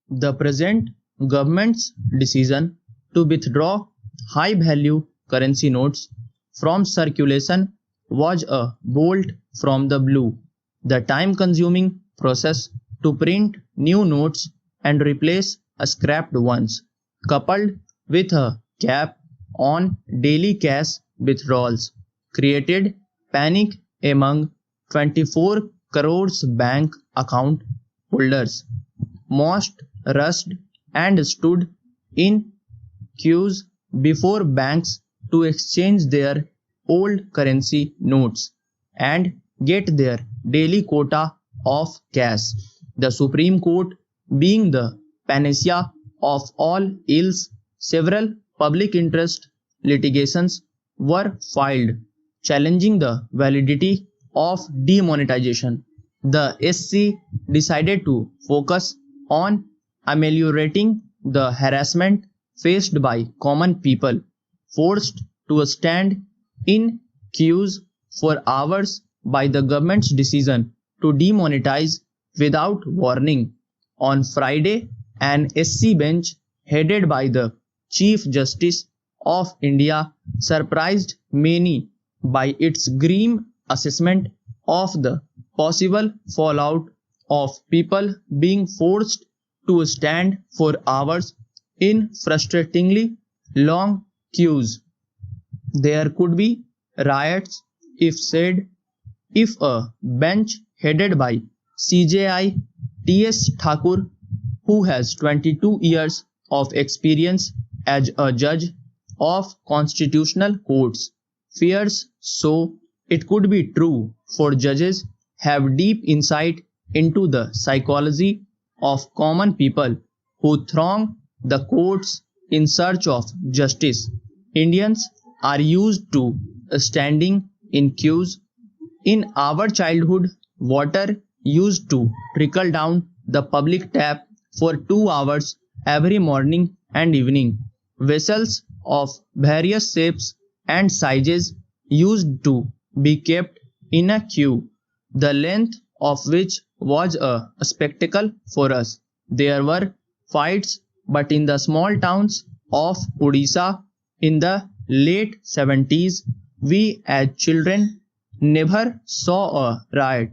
The present government's decision to withdraw high-value currency notes from circulation was a bolt from the blue. The time-consuming process to print new notes and replace scrapped ones, coupled with a cap on daily cash withdrawals, created panic among 24 crores bank account holders. Most rushed and stood in queues before banks to exchange their old currency notes and get their daily quota of cash. The Supreme Court, being the panacea of all ills, several public interest litigations were filed challenging the validity of demonetization. The SC decided to focus on ameliorating the harassment faced by common people, forced to stand in queues for hours by the government's decision to demonetize without warning. On Friday, an SC bench headed by the Chief Justice of India surprised many by its grim assessment of the possible fallout of people being forced to stand for hours in frustratingly long queues. There could be riots if a bench headed by CJI T.S. Thakur, who has 22 years of experience as a judge of constitutional courts, fears so. It could be true, for judges have deep insight into the psychology of common people who throng the courts in search of justice. Indians are used to standing in queues. In our childhood, water used to trickle down the public tap for 2 hours every morning and evening. Vessels of various shapes and sizes used to be kept in a queue, the length of which was a spectacle for us. There were fights, but in the small towns of Odisha in the late 70s, we as children never saw a riot.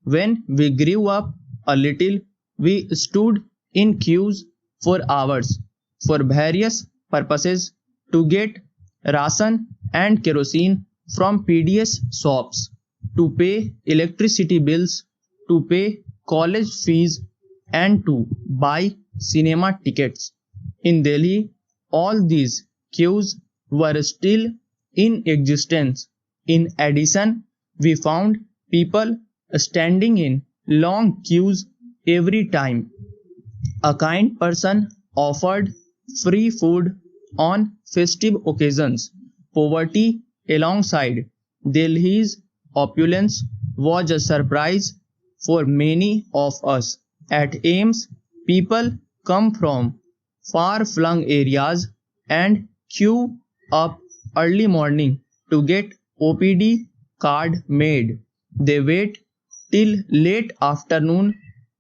When we grew up a little, we stood in queues for hours for various purposes to get ration and kerosene from PDS shops, to pay electricity bills, to pay college fees, and to buy cinema tickets. In Delhi, all these queues were still in existence. In addition, we found people standing in long queues every time a kind person offered free food on festive occasions. Poverty alongside Delhi's opulence was a surprise for many of us. At AIIMS, people come from far-flung areas and queue up early morning to get OPD card made. They wait till late afternoon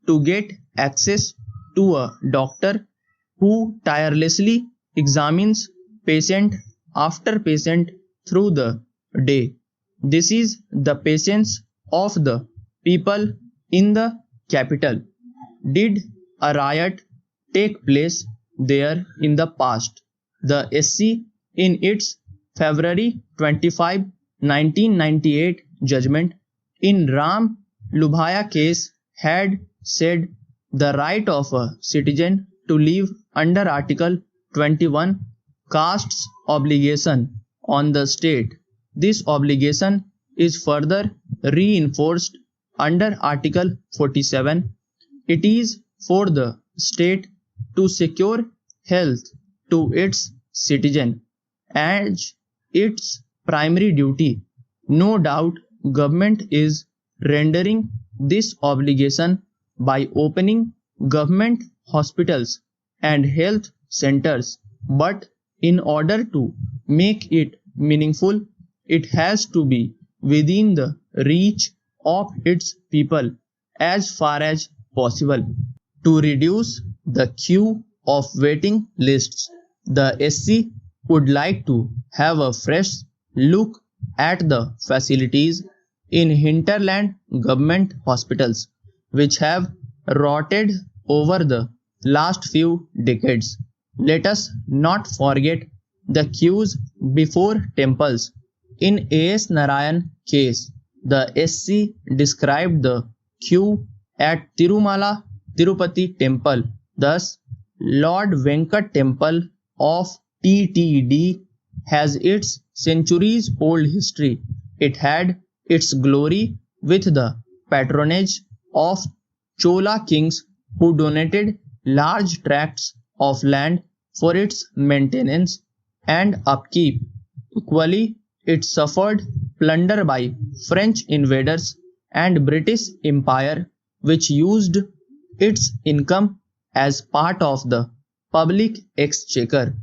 to get access to a doctor who tirelessly examines patient after patient through the day. This is the patience of the people in the capital. Did a riot take place there in the past? The SC, in its February 25, 1998 judgment in Ram Lubhaya case, had said the right of a citizen to live under Article 21 casts obligation on the state. This obligation is further reinforced under Article 47. It is for the state to secure health to its citizen as its primary duty. No doubt government is rendering this obligation by opening government hospitals and health centers, but in order to make it meaningful, it has to be within the reach of its people as far as possible. To reduce the queue of waiting lists. The SC would like to have a fresh look at the facilities in hinterland government hospitals, which have rotted over the last few decades. Let us not forget the queues before temples. In A.S. Narayan case, the SC described the queue at Tirumala Tirupati temple. Thus, Lord Venkat temple of TTD has its centuries-old history. It had its glory with the patronage of Chola kings who donated large tracts of land for its maintenance and upkeep. Equally, it suffered plunder by French invaders and British Empire, which used its income as part of the public exchequer.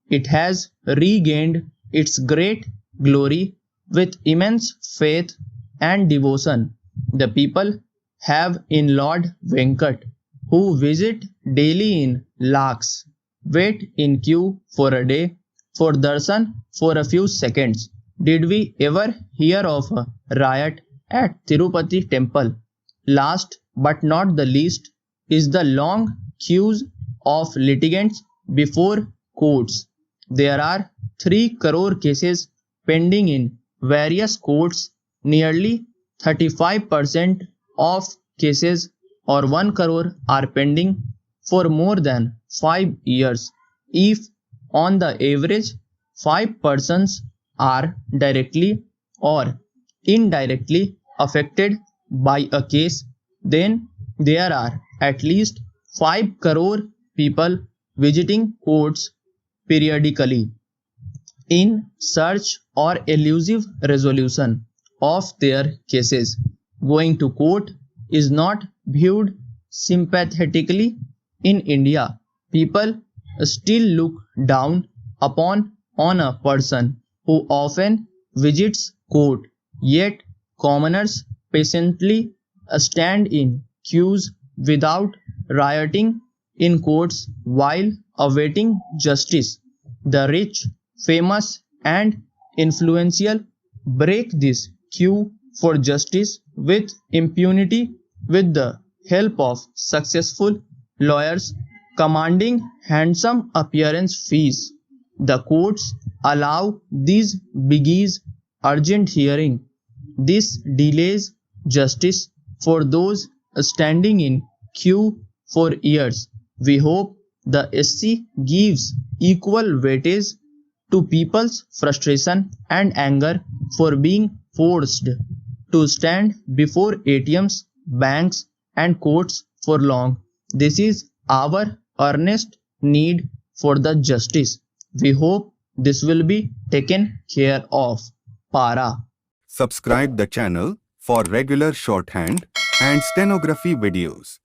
It has regained its great glory with immense faith and devotion the people have in Lord Venkat, who visit daily in lakhs, wait in queue for a day, for darshan for a few seconds. Did we ever hear of a riot at Tirupati temple? Last but not the least is the long queues of litigants before courts. There are 3 crore cases pending in various courts. Nearly 35% of cases or 1 crore are pending for more than 5 years. If on the average 5 persons are directly or indirectly affected by a case, then there are at least 5 crore people visiting courts periodically in search or elusive resolution of their cases. Going to court is not viewed sympathetically in India. People still look down upon on a person who often visits court, yet commoners patiently stand in queues without rioting in courts while awaiting justice. The rich, famous, and influential break this queue for justice with impunity with the help of successful lawyers commanding handsome appearance fees. The courts allow these biggies urgent hearing. This delays justice for those standing in queue for years. We hope the SC gives equal weightage to people's frustration and anger for being forced to stand before ATMs, banks, and courts for long. This is our earnest need for the justice. We hope this will be taken care of. Para. Subscribe the channel for regular shorthand and stenography videos.